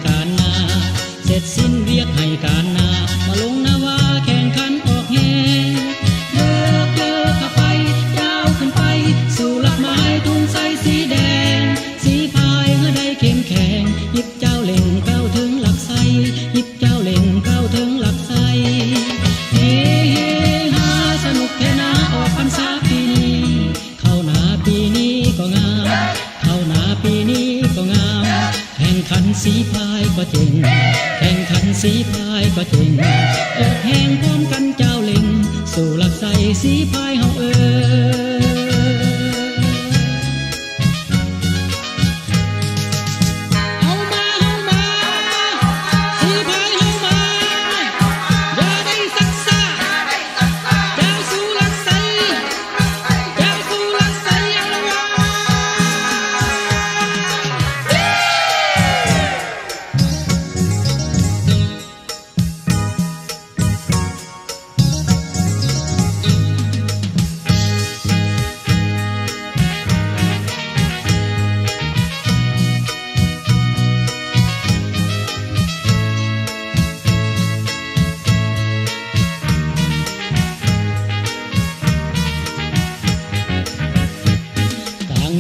การนาเสร็จสิ้นเวียกให้การนามาลงนาวาแข่งขันออกแห่เลิกเข้าไปยาวขึ้นไปสู่หลักไม้ทุ่งใสสีแดงสีพายเมื่อได้เข้มแข็งหยิบเจ้าเล่งเก้าถึงหลักไสหยิบเจ้าเล่งเก้าถึงหลักไสเฮเฮฮาสนุกแค่นาออกพรรษาปีนี้เข้าหนาปีนี้ก็งามเข้าหนาปีนี้ก็งามแข่งขันสีพายก็เจ๋งแข่งขันสีพายก็เจ๋งออกแห่งพร้อมกันเจ้าเล่งสู่หลักไสสีพายเฮา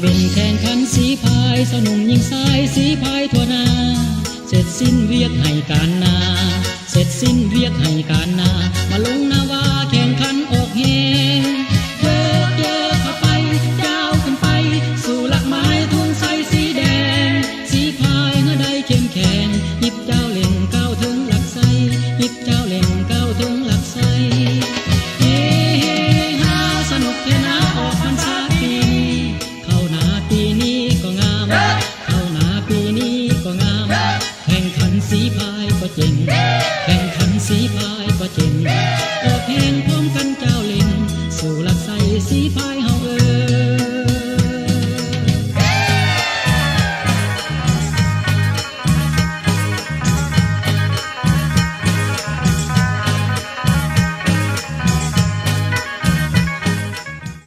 เป็นแข่งขันสีพายสนุมยิงสายสีพายทั่วนาเสร็จสิ้นเวียกให้การนาเสร็จสิ้นเวียกให้การนามาลงนาวาแข่งขัน